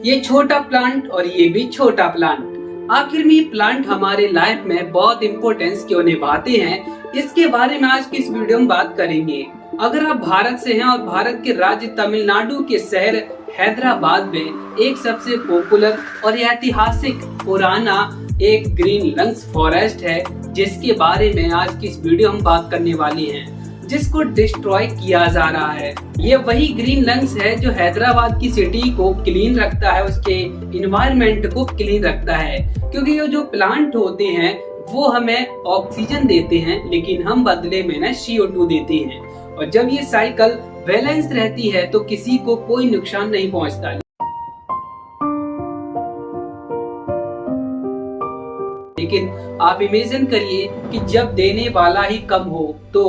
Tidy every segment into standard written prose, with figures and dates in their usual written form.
ये छोटा प्लांट और ये भी छोटा प्लांट, आखिर में ये प्लांट हमारे लाइफ में बहुत इम्पोर्टेंस क्यों निभाते हैं, इसके बारे में आज की इस वीडियो में बात करेंगे। अगर आप भारत से हैं और भारत के राज्य तमिलनाडु के शहर हैदराबाद में एक सबसे पॉपुलर और ऐतिहासिक पुराना एक ग्रीन लंग्स फॉरेस्ट है, जिसके बारे में आज की इस वीडियो में बात करने वाली हैं, जिसको डिस्ट्रॉय किया जा रहा है। ये वही ग्रीन लंग्स है जो हैदराबाद की सिटी को क्लीन रखता है, उसके इन्वायरमेंट को क्लीन रखता है, क्योंकि ये जो प्लांट होते हैं वो हमें ऑक्सीजन देते हैं, लेकिन हम बदले में ना CO2 देते हैं। और जब ये साइकिल बैलेंस रहती है तो किसी को कोई नुकसान नहीं पहुंचता। लेकिन आप इमेजिन करिए कि जब देने वाला ही कम हो तो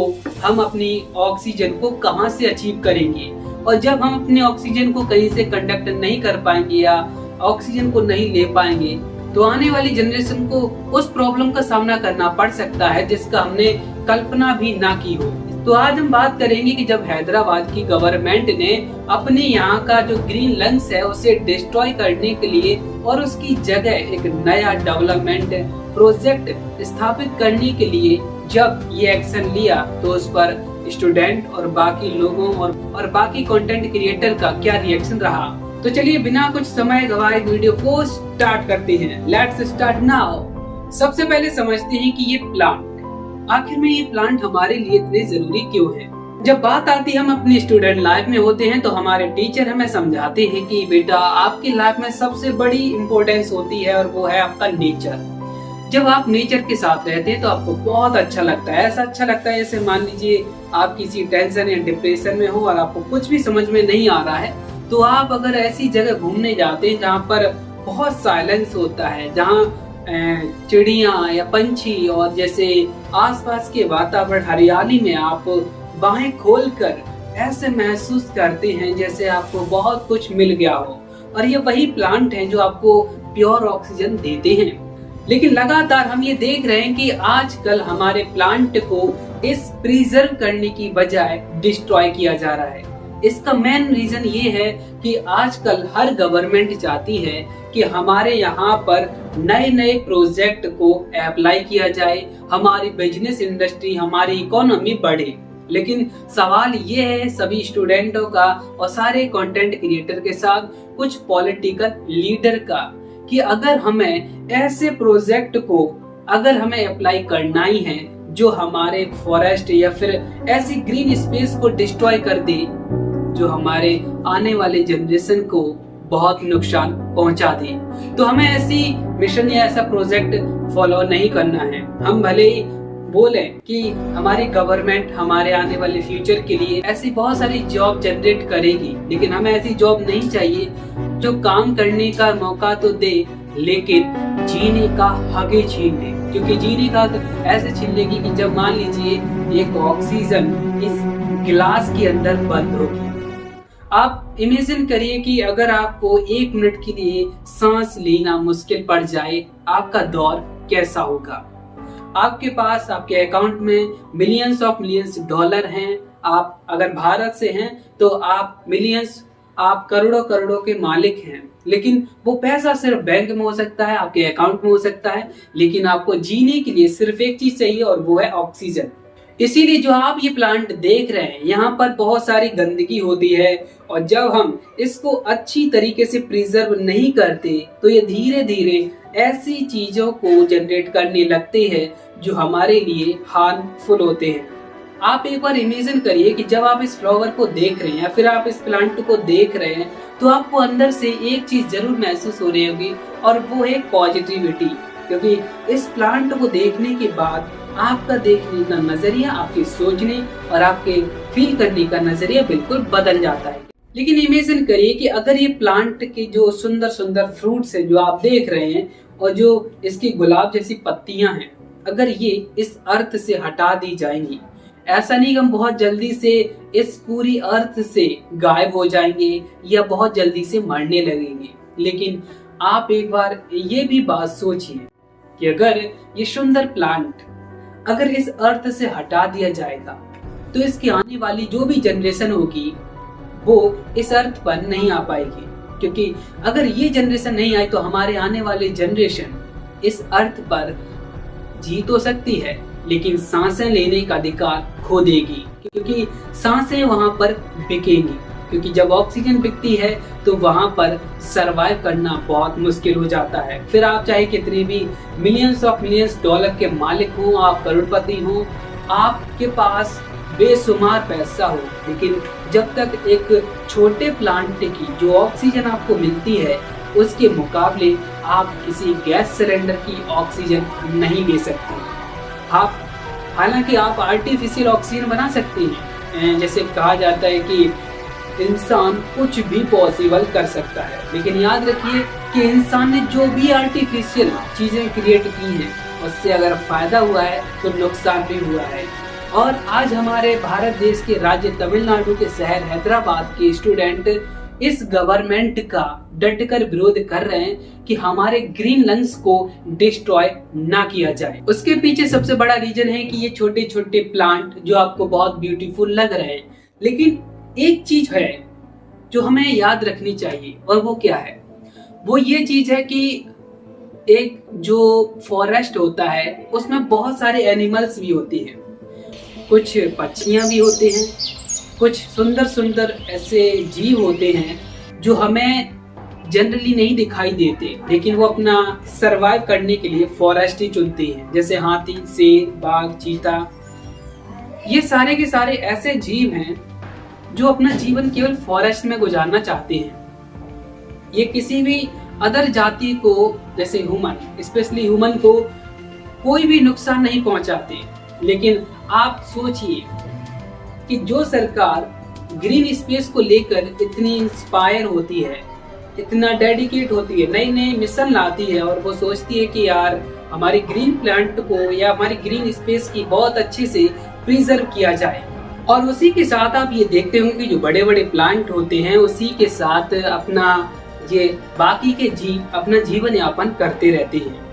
हम अपनी ऑक्सीजन को कहां से अचीव करेंगे, और जब हम अपने ऑक्सीजन को कहीं से कंडक्ट नहीं कर पाएंगे या ऑक्सीजन को नहीं ले पाएंगे तो आने वाली जनरेशन को उस प्रॉब्लम का सामना करना पड़ सकता है जिसका हमने कल्पना भी ना की हो। तो आज हम बात करेंगे कि जब हैदराबाद की गवर्नमेंट ने अपने यहाँ का जो ग्रीन लंग्स है उसे डिस्ट्रॉय करने के लिए और उसकी जगह एक नया डेवलपमेंट प्रोजेक्ट स्थापित करने के लिए जब ये एक्शन लिया तो उस पर स्टूडेंट और बाकी लोगों और बाकी कंटेंट क्रिएटर का क्या रिएक्शन रहा। तो चलिए बिना कुछ समय गवाए वीडियो को स्टार्ट करते हैं। Let's start now. सबसे पहले समझते हैं कि ये प्लांट, आखिर में ये प्लांट हमारे लिए इतने जरूरी क्यों है। जब बात आती है, हम अपनी स्टूडेंट लाइफ में होते हैं तो हमारे टीचर हमें समझाते हैं कि बेटा आपकी लाइफ में सबसे बड़ी इम्पोर्टेंस होती है और वो है आपका नेचर। जब आप नेचर के साथ रहते हैं तो आपको बहुत अच्छा लगता है। ऐसा अच्छा लगता है जैसे मान लीजिए आप किसी टेंशन या डिप्रेशन में हो और आपको कुछ भी समझ में नहीं आ रहा है, तो आप अगर ऐसी जगह घूमने जाते हैं जहाँ पर बहुत साइलेंस होता है, जहाँ चिड़िया या पंछी और जैसे आसपास के वातावरण हरियाली में आप बाहें खोलकर ऐसे महसूस करते हैं जैसे आपको बहुत कुछ मिल गया हो। और ये वही प्लांट हैं जो आपको प्योर ऑक्सीजन देते हैं। लेकिन लगातार हम ये देख रहे हैं कि आजकल हमारे प्लांट को इस प्रिजर्व करने की बजाय डिस्ट्रॉय किया जा रहा है। इसका मेन रीजन ये है कि आजकल हर गवर्नमेंट चाहती है कि हमारे यहाँ पर नए नए प्रोजेक्ट को अप्लाई किया जाए, हमारी बिजनेस इंडस्ट्री, हमारी इकोनॉमी बढ़े। लेकिन सवाल ये है सभी स्टूडेंटों का और सारे कंटेंट क्रिएटर के साथ कुछ पॉलिटिकल लीडर का, कि अगर हमें ऐसे प्रोजेक्ट को अगर हमें अप्लाई करना ही है जो हमारे फॉरेस्ट या फिर ऐसी ग्रीन स्पेस को डिस्ट्रॉय कर दे जो हमारे आने वाले जनरेशन को बहुत नुकसान पहुंचा दे, तो हमें ऐसी मिशन या ऐसा प्रोजेक्ट फॉलो नहीं करना है। हम भले ही बोले कि हमारी गवर्नमेंट हमारे आने वाले फ्यूचर के लिए ऐसी बहुत सारी जॉब जनरेट करेगी, लेकिन हमें ऐसी जॉब नहीं चाहिए जो काम करने का मौका तो दे लेकिन जीने का हक ही छीन ले। क्योंकि जीने का ऐसे छीन लेगी कि जब मान लीजिए एक ऑक्सीजन इस गिलास के अंदर बंद होगी। आप इमेजिन करिए कि अगर आपको 1 मिनट के लिए सांस लेना मुश्किल पड़ जाए, आपका दौर कैसा होगा। आपके पास आपके अकाउंट में मिलियंस डॉलर हैं। आप अगर भारत से हैं तो आप करोड़ों के मालिक हैं, लेकिन वो पैसा सिर्फ बैंक में हो सकता है, आपके अकाउंट में हो सकता है, लेकिन आपको जीने के लिए सिर्फ एक चीज चाहिए और वो है ऑक्सीजन। इसीलिए जो आप ये प्लांट देख रहे हैं यहाँ पर बहुत सारी गंदगी होती है, और जब हम इसको अच्छी तरीके से प्रिजर्व नहीं करते तो ये धीरे धीरे ऐसी चीजों को जनरेट करने लगते हैं जो हमारे लिए हार्मफुल होते हैं। आप एक बार इमेजिन करिए कि जब आप इस फ्लावर को देख रहे हैं या फिर आप इस प्लांट को देख रहे हैं तो आपको अंदर से एक चीज जरूर महसूस हो रही होगी, और वो है पॉजिटिविटी। क्योंकि इस प्लांट को देखने के बाद आपका देखने का नजरिया, आपके सोचने और आपके फील करने का नजरिया बिल्कुल बदल जाता है। लेकिन इमेजिन करिए कि अगर ये प्लांट के जो सुंदर सुंदर फ्रूट्स हैं जो आप देख रहे हैं और जो इसकी गुलाब जैसी पत्तियां हैं, अगर ये इस अर्थ से हटा दी जाएंगी, ऐसा नहीं कि हम बहुत जल्दी से इस पूरी अर्थ से गायब हो जाएंगे या बहुत जल्दी से मरने लगेंगे, लेकिन आप एक बार ये भी बात सोचिए कि अगर ये सुंदर प्लांट अगर इस अर्थ से हटा दिया जाएगा तो इसकी आने वाली जो भी जनरेशन होगी वो इस अर्थ पर नहीं आ पाएगी। क्योंकि अगर ये जनरेशन नहीं आई तो हमारे आने वाले जनरेशन इस अर्थ पर जी तो सकती है लेकिन सांसें लेने का अधिकार खो देगी, क्योंकि सांसें वहां पर बिकेंगी। क्योंकि जब ऑक्सीजन बिकती है तो वहां पर सरवाइव करना बहुत मुश्किल हो जाता है। फिर आप चाहे कितने भी मिलियंस ऑफ मिलियंस डॉलर के मालिक हो, आप करोड़पति हो, आपके पास बेशुमार पैसा हो, लेकिन जब तक एक छोटे प्लांट की जो ऑक्सीजन आपको मिलती है उसके मुकाबले आप किसी गैस सिलेंडर की ऑक्सीजन नहीं ले सकते। आप हालांकि आप आर्टिफिशियल ऑक्सीजन बना सकते हैं, जैसे कहा जाता है कि इंसान कुछ भी पॉसिबल कर सकता है, लेकिन याद रखिए कि इंसान ने जो भी आर्टिफिशियल चीजें क्रिएट की हैं उससे अगर फायदा हुआ है तो नुकसान भी हुआ है। और आज हमारे भारत देश के राज्य तमिलनाडु के शहर हैदराबाद के स्टूडेंट इस गवर्नमेंट का डटकर विरोध कर रहे हैं कि हमारे ग्रीन लंग्स को डिस्ट्रॉय ना किया जाए। उसके पीछे सबसे बड़ा रीजन है कि ये छोटे छोटे प्लांट जो आपको बहुत ब्यूटीफुल लग रहे हैं, लेकिन एक चीज है जो हमें याद रखनी चाहिए, और वो क्या है? वो ये चीज है कि एक जो फॉरेस्ट होता है उसमें बहुत सारे एनिमल्स भी होते हैं, कुछ पक्षियां भी होते हैं, कुछ सुंदर सुंदर ऐसे जीव होते हैं जो हमें जनरली नहीं दिखाई देते, लेकिन वो अपना सरवाइव करने के लिए फॉरेस्ट ही चुनते हैं, जैसे हाथी, शेर, बाघ, चीता। ये सारे के सारे ऐसे जीव हैं जो अपना जीवन केवल फॉरेस्ट में गुजारना चाहते हैं। ये किसी भी अदर जाति को, जैसे ह्यूमन, स्पेशली ह्यूमन को कोई भी नुकसान नहीं पहुंचाते। लेकिन आप सोचिए कि जो सरकार ग्रीन स्पेस को लेकर इतनी इंस्पायर होती है, इतना डेडिकेट होती है, नए नए मिशन लाती है, और वो सोचती है कि यार हमारी ग्रीन प्लांट को या हमारी ग्रीन स्पेस की बहुत अच्छे से प्रिजर्व किया जाए, और उसी के साथ आप ये देखते होंगे कि जो बड़े बड़े प्लांट होते हैं उसी के साथ अपना ये बाकी के जीव अपना जीवन यापन करते रहते हैं।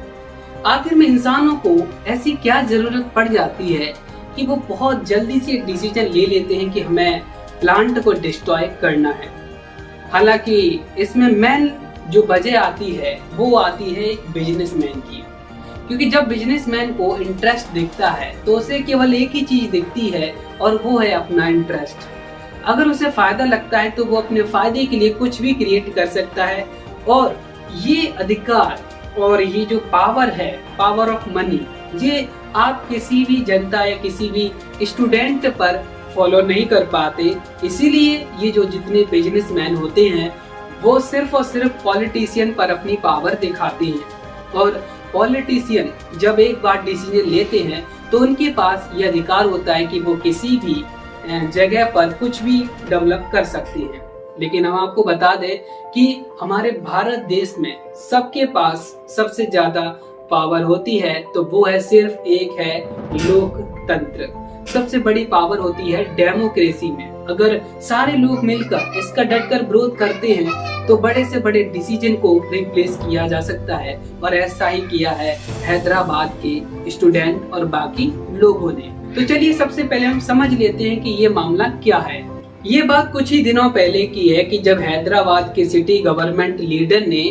आखिर में इंसानों को ऐसी क्या जरूरत पड़ जाती है कि वो बहुत जल्दी से डिसीजन ले लेते हैं कि हमें प्लांट को डिस्ट्रॉय करना है। हालांकि इसमें मेन जो वजह आती है वो आती है एक बिजनेसमैन की, क्योंकि जब बिजनेसमैन को इंटरेस्ट दिखता है तो उसे केवल एक ही चीज दिखती है, और वो है अपना इंटरेस्ट। अगर उसे फायदा लगता है तो वो अपने फायदे के लिए कुछ भी क्रिएट कर सकता है, और ये अधिकार और ये जो पावर है, पावर ऑफ मनी, ये आप किसी भी जनता या किसी भी स्टूडेंट पर फॉलो नहीं कर पाते। इसीलिए ये जो जितने बिजनेसमैन होते हैं वो सिर्फ और सिर्फ पॉलिटिशियन पर अपनी पावर दिखाते हैं, और पॉलिटिशियन जब एक बार डिसीजन लेते हैं तो उनके पास ये अधिकार होता है कि वो किसी भी जगह पर कुछ भी डेवलप कर सकते हैं। लेकिन हम आपको बता दें कि हमारे भारत देश में सबके पास सबसे ज्यादा पावर होती है तो वो है सिर्फ एक है लोकतंत्र। सबसे बड़ी पावर होती है डेमोक्रेसी में। अगर सारे लोग मिलकर इसका डटकर विरोध करते हैं तो बड़े से बड़े डिसीजन को रिप्लेस किया जा सकता है, और ऐसा ही किया है हैदराबाद के स्टूडेंट और बाकी लोगों ने। तो चलिए सबसे पहले हम समझ लेते हैं कि ये मामला क्या है। ये बात कुछ ही दिनों पहले की है कि जब हैदराबाद के सिटी गवर्नमेंट लीडर ने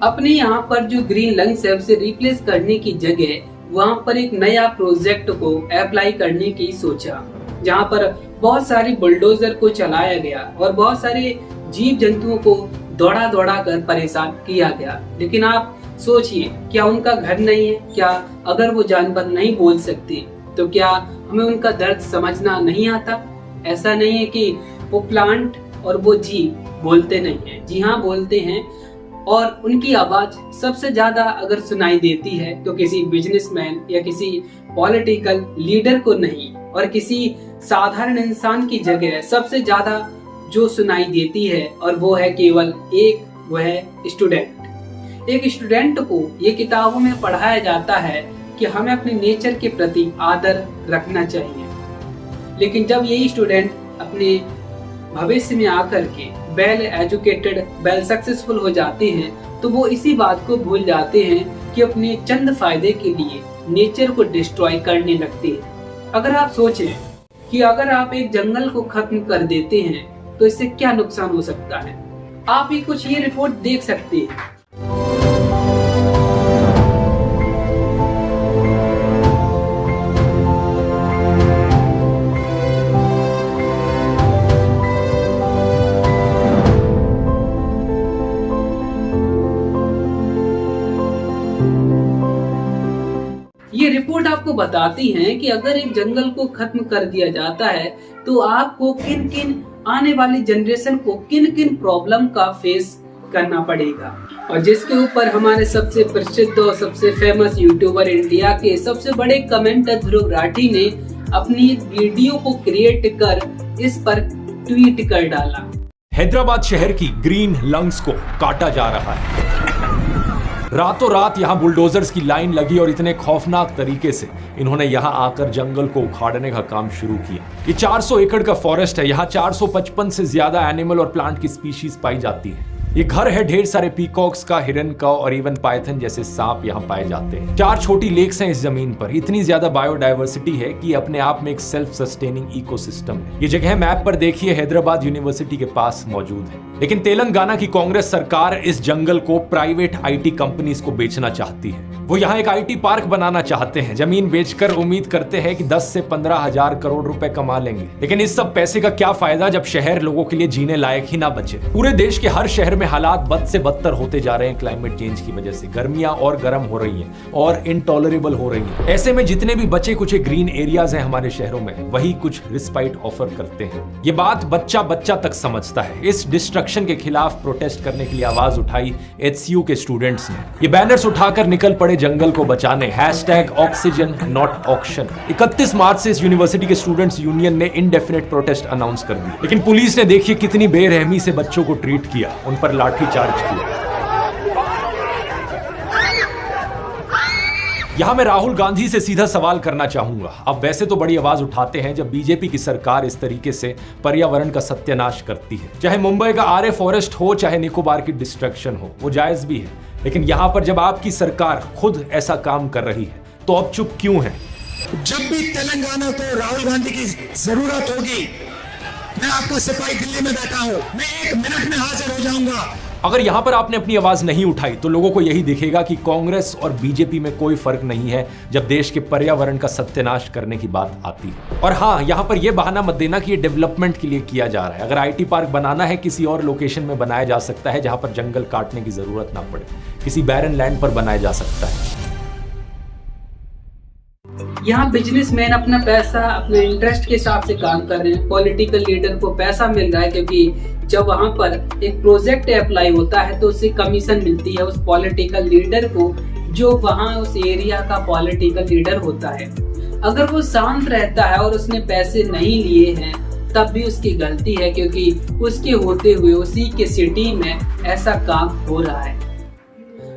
अपने यहाँ पर जो ग्रीन लंग्स है उसे रिप्लेस करने की जगह वहाँ पर एक नया प्रोजेक्ट को अप्लाई करने की सोचा, जहाँ पर बहुत सारी बुलडोजर को चलाया गया और बहुत सारे जीव जंतुओं को दौड़ा दौड़ा कर परेशान किया गया। लेकिन आप सोचिए, क्या उनका घर नहीं है? क्या अगर वो जानवर नहीं बोल सकते तो क्या हमें उनका दर्द समझना नहीं आता? ऐसा नहीं है कि वो प्लांट और वो जीव बोलते नहीं है, जी हाँ बोलते हैं, और उनकी आवाज सबसे ज्यादा अगर सुनाई देती है तो किसी बिजनेसमैन या किसी पॉलिटिकल लीडर को नहीं, और किसी साधारण इंसान की जगह सबसे ज्यादा जो सुनाई देती है और वो है केवल एक, वो है स्टूडेंट। एक स्टूडेंट को ये किताबों में पढ़ाया जाता है कि हमें अपने नेचर के प्रति आदर रखना चाहिए, लेकिन जब यही स्टूडेंट अपने भविष्य में आकर के वेल एजुकेटेड, वेल सक्सेसफुल हो जाते हैं तो वो इसी बात को भूल जाते हैं कि अपने चंद फायदे के लिए नेचर को डिस्ट्रॉय करने लगते हैं। अगर आप सोचें कि अगर आप एक जंगल को खत्म कर देते हैं तो इससे क्या नुकसान हो सकता है, आप भी कुछ ये रिपोर्ट देख सकते हैं। ये रिपोर्ट आपको बताती है कि अगर एक जंगल को खत्म कर दिया जाता है तो आपको किन किन आने वाली जनरेशन को किन किन प्रॉब्लम का फेस करना पड़ेगा। और जिसके ऊपर हमारे सबसे प्रसिद्ध और सबसे फेमस यूट्यूबर इंडिया के सबसे बड़े कमेंटर ध्रुव राठी ने अपनी एक वीडियो को क्रिएट कर इस पर ट्वीट कर डाला। हैदराबाद शहर की ग्रीन लंग्स को काटा जा रहा है। रातों रात यहां बुलडोजर्स की लाइन लगी और इतने खौफनाक तरीके से इन्होंने यहां आकर जंगल को उखाड़ने का काम शुरू किया। ये 400 एकड़ का फॉरेस्ट है। यहां 455 से ज्यादा एनिमल और प्लांट की स्पीशीज पाई जाती है। ये घर है ढेर सारे पीकॉक्स का, हिरन का और इवन पाइथन जैसे सांप यहाँ पाए जाते हैं। 4 छोटी लेक्स हैं इस जमीन पर। इतनी ज्यादा बायोडाइवर्सिटी है कि अपने आप में एक सेल्फ सस्टेनिंग इकोसिस्टम है। ये जगह मैप पर देखिए हैदराबाद यूनिवर्सिटी के पास मौजूद है। लेकिन तेलंगाना की कांग्रेस सरकार इस जंगल को प्राइवेट आईटी कंपनीज को बेचना चाहती है। वो यहाँ एक आईटी पार्क बनाना चाहते हैं। जमीन बेचकर उम्मीद करते हैं कि 10 से 15 हजार करोड़ रुपए कमा लेंगे। लेकिन इस सब पैसे का क्या फायदा जब शहर लोगों के लिए जीने लायक ही ना बचे। पूरे देश के हर शहर में हालात बद से बदतर होते जा रहे हैं क्लाइमेट चेंज की वजह से। गर्मियां और गर्म हो रही हैं और इनटॉलरेबल हो रही हैं। ऐसे में जितने भी बचे कुछ ग्रीन एरियाज हैं हमारे शहरों में, वही कुछ रिस्पाइट ऑफर करते हैं। ये बात बच्चा बच्चा तक समझता है। इस डिस्ट्रक्शन के खिलाफ प्रोटेस्ट करने के लिए आवाज उठाई HCU के स्टूडेंट्स ने। ये बैनर्स उठाकर निकल पड़े जंगल को बचाने। #Oxygen not auction. 31 मार्च से इस यूनिवर्सिटी के स्टूडेंट्स यूनियन ने इनडेफिनेट प्रोटेस्ट अनाउंस कर दी। लेकिन पुलिस ने देखिए कितनी बेरहमी से बच्चों को ट्रीट किया, उन पर लाठी चार्ज किया। यहां मैं राहुल गांधी से सीधा सवाल करना चाहूंगा। अब वैसे तो बड़ी आवाज उठाते हैं जब बीजेपी की सरकार इस तरीके से पर्यावरण का सत्यानाश करती है। चाहे मुंबई का आरे फॉरेस्ट हो, चाहे निकोबार की डिस्ट्रक्शन हो, वो जायज भी है। लेकिन यहां पर जब आपकी सरकार खुद ऐसा काम कर रही है तो अब चुप क्यों है? जब भी तेलंगाना को राहुल गांधी की जरूरत होगी, मैं आपका सिपाही दिल्ली में बैठा हूं, मैं 1 मिनट में हाजिर हो जाऊंगा। अगर यहां पर आपने अपनी आवाज नहीं उठाई तो लोगों को यही दिखेगा कि कांग्रेस और बीजेपी में कोई फर्क नहीं है जब देश के पर्यावरण का सत्यानाश करने की बात आती है। और हाँ, यहां पर यह बहाना मत देना कि ये डेवलपमेंट के लिए किया जा रहा है। अगर आईटी पार्क बनाना है, किसी और लोकेशन में बनाया जा सकता है जहां पर जंगल काटने की जरूरत ना पड़े। किसी बैरन लैंड पर बनाया जा सकता है। यहाँ बिजनेसमैन अपना पैसा अपने इंटरेस्ट के हिसाब से काम कर रहे हैं। पॉलिटिकल लीडर को पैसा मिल रहा है क्योंकि जब वहाँ पर एक प्रोजेक्ट अप्लाई होता है तो उससे कमीशन मिलती है उस पॉलिटिकल लीडर को, जो वहाँ उस एरिया का पॉलिटिकल लीडर होता है। अगर वो शांत रहता है और उसने पैसे नहीं लिए हैं तब भी उसकी गलती है, क्योंकि उसके होते हुए उसी के सिटी में ऐसा काम हो रहा है।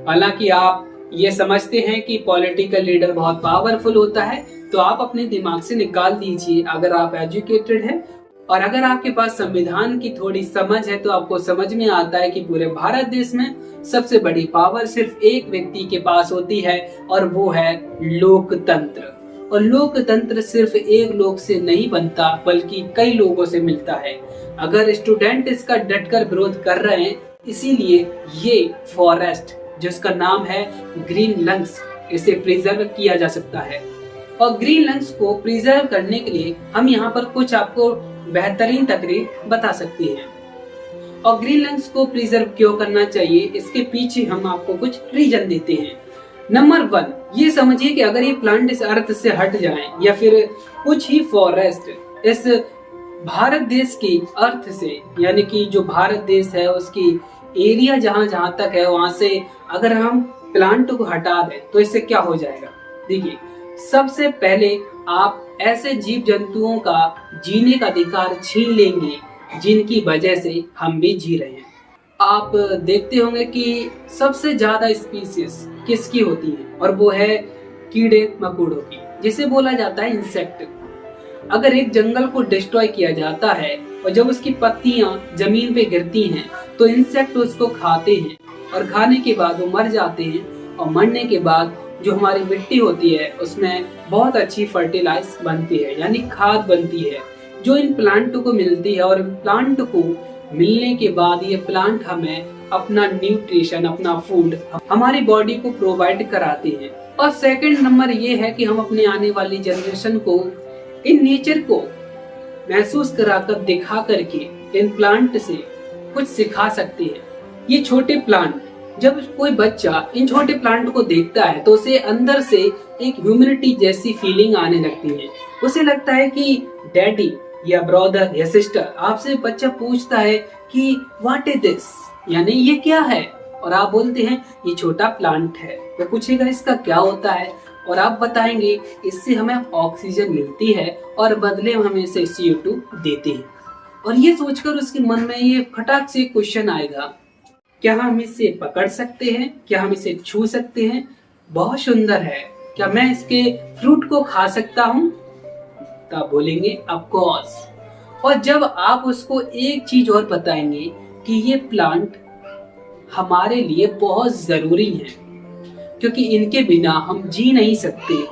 हालांकि आप ये समझते हैं कि पॉलिटिकल लीडर बहुत पावरफुल होता है, तो आप अपने दिमाग से निकाल दीजिए। अगर आप एजुकेटेड हैं और अगर आपके पास संविधान की थोड़ी समझ है तो आपको समझ में आता है कि पूरे भारत देश में सबसे बड़ी पावर सिर्फ एक व्यक्ति के पास होती है और वो है लोकतंत्र। और लोकतंत्र सिर्फ एक लोग से नहीं बनता बल्कि कई लोगों से मिलता है। अगर स्टूडेंट इसका डटकर विरोध कर रहे हैं, इसीलिए ये फॉरेस्ट जिसका नाम है ग्रीन लंग्स, इसे प्रिजर्व किया जा सकता है। और ग्रीन लंग्स को प्रिजर्व करने के लिए हम यहाँ पर कुछ आपको बेहतरीन तकरीर बता सकते हैं। और ग्रीन लंग्स को प्रिजर्व क्यों करना चाहिए, इसके पीछे हम आपको कुछ रीजन देते हैं। नंबर 1, ये समझिए कि अगर ये प्लांट इस अर्थ से हट जाएं या फिर कुछ ही फॉरेस्ट इस भारत देश की अर्थ से, यानी कि जो भारत देश है उसकी एरिया जहां जहां तक है वहां से अगर हम प्लांट को हटा दें तो इससे क्या हो जाएगा। देखिए, सबसे पहले आप ऐसे जीव जंतुओं का जीने का अधिकार छीन लेंगे जिनकी वजह से हम भी जी रहे हैं। आप देखते होंगे कि सबसे ज्यादा स्पीसीज किसकी होती है, और वो है कीड़े मकोड़ों की, जिसे बोला जाता है इंसेक्ट। अगर एक जंगल को डिस्ट्रॉय किया जाता है और जब उसकी पत्तियां जमीन पे गिरती हैं तो इंसेक्ट उसको खाते हैं और खाने के बाद वो मर जाते हैं। और मरने के बाद जो हमारी मिट्टी होती है उसमें बहुत अच्छी फर्टिलाइज बनती है, यानी खाद बनती है, जो इन प्लांट को मिलती है। और इन प्लांट को मिलने के बाद ये प्लांट हमें अपना न्यूट्रिशन, अपना फूड हमारी बॉडी को प्रोवाइड कराते हैं। और सेकंड नंबर ये है कि हम अपने आने वाली जनरेशन को इन नेचर को महसूस कराकर, दिखा करके इन प्लांट से कुछ सिखा सकते हैं। ये छोटे प्लांट, जब कोई बच्चा इन छोटे प्लांट को देखता है तो उसे अंदर से एक ह्यूमैनिटी जैसी फीलिंग आने लगती है। उसे लगता है कि डैडी या ब्रदर या सिस्टर, आपसे बच्चा पूछता है कि व्हाट इज दिस, यानी ये क्या है, और आप बोलते हैं ये छोटा प्लांट है। वो पूछेगा इसका क्या होता है, और आप बताएंगे इससे हमें ऑक्सीजन मिलती है और बदले में हमें इसे CO2 देते हैं। और ये सोचकर उसके मन में ये फटाक से क्वेश्चन आएगा, क्या हम इसे पकड़ सकते हैं, क्या हम इसे छू सकते हैं, बहुत सुंदर है, क्या मैं इसके फ्रूट को खा सकता हूँ? तो आप बोलेंगे ऑफ कोर्स। और जब आप उसको एक चीज और बताएंगे कि ये प्लांट हमारे लिए बहुत जरूरी है, क्योंकि इनके बिना हम जी नहीं सकते,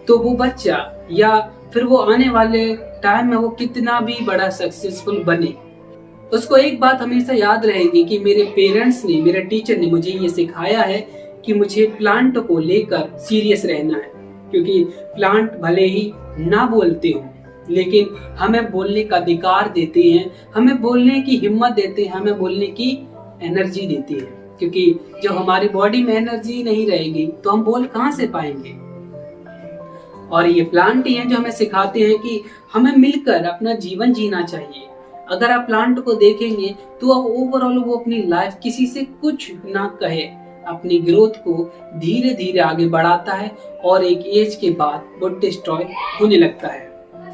तो वो बच्चा या फिर वो आने वाले टाइम में वो कितना भी बड़ा सक्सेसफुल बने, उसको एक बात हमेशा याद रहेगी कि मेरे पेरेंट्स ने, मेरे टीचर ने मुझे ये सिखाया है कि मुझे प्लांट को लेकर सीरियस रहना है। क्योंकि प्लांट भले ही ना बोलते हो, लेकिन हमें बोलने का अधिकार देते हैं, हमें बोलने की हिम्मत देते हैं, हमें बोलने की एनर्जी देते हैं। क्योंकि जब हमारी बॉडी में एनर्जी नहीं रहेगी तो हम बोल कहाँ से पाएंगे। और ये प्लांट ही हैं जो हमें सिखाते हैं कि हमें मिलकर अपना जीवन जीना चाहिए। अगर आप प्लांट को देखेंगे तो ओवरऑल वो अपनी लाइफ किसी से कुछ ना कहे, अपनी ग्रोथ को धीरे धीरे आगे बढ़ाता है और एक एज के बाद वो डिस्ट्रॉय होने लगता है।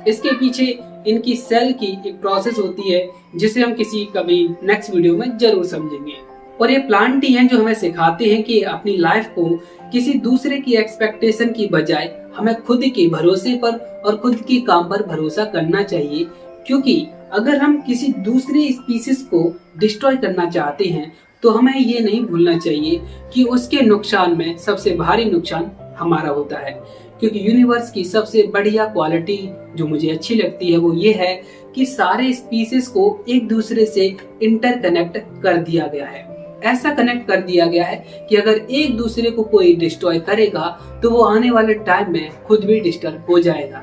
इसके पीछे इनकी सेल की एक प्रोसेस होती है जिसे हम किसी कभी नेक्स्ट वीडियो में जरूर समझेंगे। और ये प्लांट ही हैं जो हमें सिखाते हैं कि अपनी लाइफ को किसी दूसरे की एक्सपेक्टेशन की बजाय हमें खुद के भरोसे पर और खुद के काम पर भरोसा करना चाहिए। क्योंकि अगर हम किसी दूसरी स्पीसीज को डिस्ट्रॉय करना चाहते हैं तो हमें ये नहीं भूलना चाहिए कि उसके नुकसान में सबसे भारी नुकसान हमारा होता है। क्योंकि यूनिवर्स की सबसे बढ़िया क्वालिटी जो मुझे अच्छी लगती है वो ये है कि सारे स्पीसीज को एक दूसरे से इंटरकनेक्ट कर दिया गया है। ऐसा कनेक्ट कर दिया गया है कि अगर एक दूसरे को कोई डिस्ट्रॉय करेगा तो वो आने वाले टाइम में खुद भी डिस्टर्ब हो जाएगा।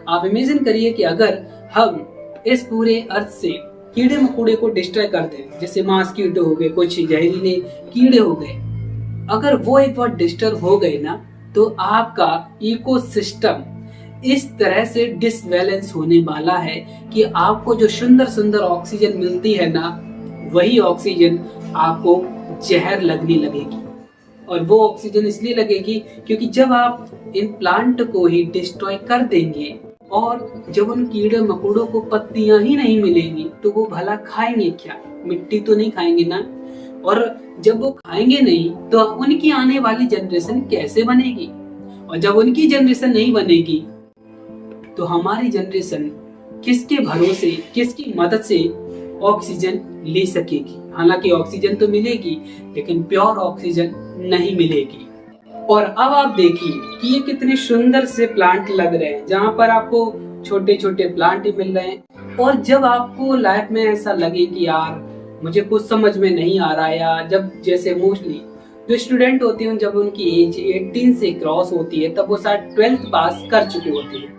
आप इमेजिन करिए कि अगर हम इस पूरे अर्थ से कीड़े मकोड़े को डिस्ट्रॉय कर दें, जैसे मॉस्किटो हो गए, कुछ जहरीले कीड़े हो गए, अगर वो एक बार डिस्टर्ब हो गए ना तो आपका इकोसिस्टम इस तरह से डिसबैलेंस होने वाला है कि आपको जो सुंदर सुंदर ऑक्सीजन मिलती है ना, वही ऑक्सीजन आपको जहर लगने लगेगी। और वो ऑक्सीजन इसलिए लगेगी क्योंकि जब आप इन प्लांट को ही डिस्ट्रॉय कर देंगे और जब उन कीड़े मकोड़ों को पत्तियां ही नहीं मिलेंगी तो वो भला खाएंगे क्या? मिट्टी तो नहीं खाएंगे ना। और जब वो खाएंगे नहीं तो उनकी आने वाली जनरेशन कैसे बनेगी? और जब उनकी जनरेशन नहीं बनेगी तो हमारी जनरेशन किसके भरोसे, किसकी मदद से ऑक्सीजन ले सकेगी? हालांकि ऑक्सीजन तो मिलेगी लेकिन प्योर ऑक्सीजन नहीं मिलेगी। और अब आप देखिए कि ये कितने सुंदर से प्लांट लग रहे हैं, जहाँ पर आपको छोटे छोटे प्लांट ही मिल रहे हैं। और जब आपको लाइफ में ऐसा लगे कि यार मुझे कुछ समझ में नहीं आ रहा है, या जब जैसे मोस्टली जो स्टूडेंट होते हैं जब उनकी एज 18 से क्रॉस होती है तब वो शायद 12th पास कर चुके होते हैं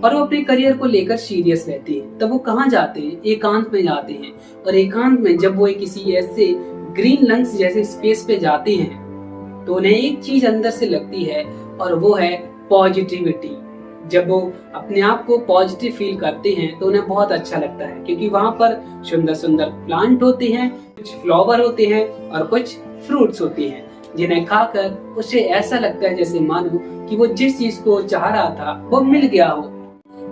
और वो अपने करियर को लेकर सीरियस रहते हैं, तब वो कहाँ जाते हैं? एकांत में जाते हैं। और एकांत में जब वो किसी ऐसे ग्रीन लंग्स जैसे स्पेस पे जाते हैं तो उन्हें एक चीज अंदर से लगती है और वो है पॉजिटिविटी। जब वो अपने आप को पॉजिटिव फील करते हैं तो उन्हें बहुत अच्छा लगता है, क्योंकि वहाँ पर सुंदर सुंदर प्लांट होते हैं, कुछ फ्लावर होते हैं और कुछ फ्रूट्स होते हैं, जिन्हें खाकर उसे ऐसा लगता है जैसे मानो कि वो जिस चीज को चाह रहा था वो मिल गया हो।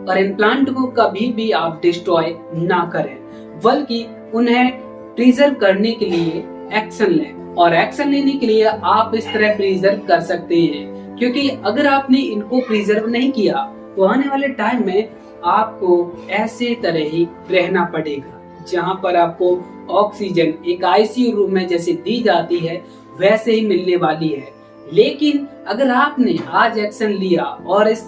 और इन प्लांट को कभी भी आप डिस्ट्रॉय ना करें, बल्कि उन्हें प्रिजर्व करने के लिए एक्शन लें। और एक्शन लेने के लिए आप इस तरह प्रिजर्व कर सकते हैं, क्योंकि अगर आपने इनको प्रिजर्व नहीं किया तो आने वाले टाइम में आपको ऐसे तरह ही रहना पड़ेगा, जहां पर आपको ऑक्सीजन एक ICU रूम में जैसे दी जाती है वैसे ही मिलने वाली है। लेकिन अगर आपने आज एक्शन लिया और इस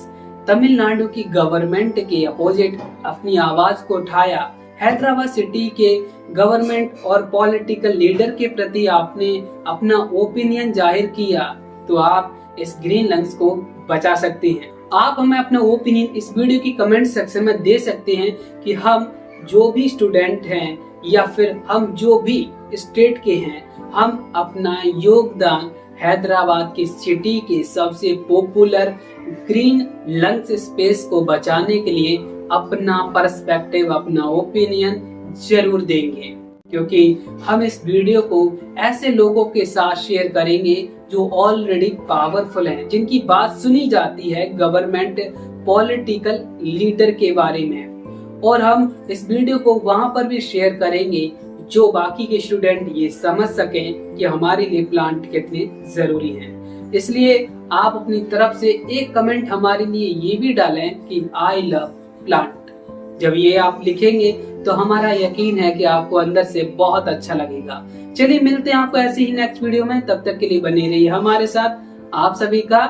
तमिलनाडु की गवर्नमेंट के अपोजिट अपनी आवाज को उठाया, हैदराबाद सिटी के गवर्नमेंट और पॉलिटिकल लीडर के प्रति आपने अपना ओपिनियन जाहिर किया तो आप इस ग्रीन लंग्स को बचा सकते हैं। आप हमें अपना ओपिनियन इस वीडियो की कमेंट सेक्शन में दे सकते हैं कि हम जो भी स्टूडेंट हैं या फिर हम जो भी स्टेट के हैं, हम अपना योगदान हैदराबाद की सिटी के सबसे पॉपुलर ग्रीन लंग्स स्पेस को बचाने के लिए अपना पर्सपेक्टिव, अपना ओपिनियन जरूर देंगे, क्योंकि हम इस वीडियो को ऐसे लोगों के साथ शेयर करेंगे जो ऑलरेडी पावरफुल हैं, जिनकी बात सुनी जाती है गवर्नमेंट पॉलिटिकल लीडर के बारे में, और हम इस वीडियो को वहां पर भी शेयर करेंगे जो बाकी के स्टूडेंट ये समझ सकें कि हमारे लिए प्लांट कितने जरूरी हैं। इसलिए आप अपनी तरफ से एक कमेंट हमारे लिए ये भी डालें कि आई लव प्लांट। जब ये आप लिखेंगे तो हमारा यकीन है कि आपको अंदर से बहुत अच्छा लगेगा। चलिए मिलते हैं आपको ऐसे ही नेक्स्ट वीडियो में, तब तक के लिए बने रहिए हमारे साथ। आप सभी का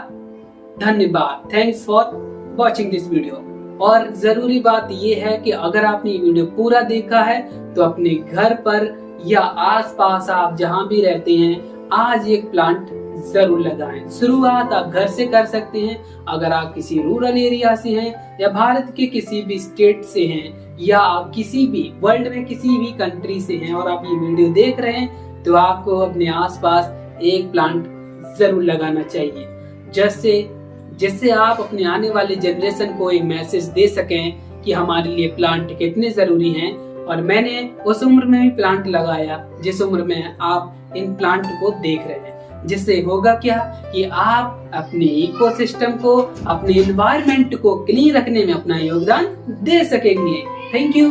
धन्यवाद। Thanks for watching this video. और जरूरी बात यह है कि अगर आपने ये वीडियो पूरा देखा है तो अपने घर पर या आसपास आप जहां भी रहते हैं आज एक प्लांट जरूर लगाएं। शुरुआत आप घर से कर सकते हैं। अगर आप किसी रूरल एरिया से हैं या भारत के किसी भी स्टेट से हैं या आप किसी भी वर्ल्ड में किसी भी कंट्री से हैं और आप ये वीडियो देख रहे हैं तो आपको अपने आसपास एक प्लांट जरूर लगाना चाहिए, जिससे आप अपने आने वाले जनरेशन को एक मैसेज दे सकें कि हमारे लिए प्लांट कितने जरूरी हैं। और मैंने उस उम्र में भी प्लांट लगाया जिस उम्र में आप इन प्लांट को देख रहे हैं, जिससे होगा क्या कि आप अपने इकोसिस्टम को, अपने एनवायरनमेंट को क्लीन रखने में अपना योगदान दे सकेंगे। Thank you.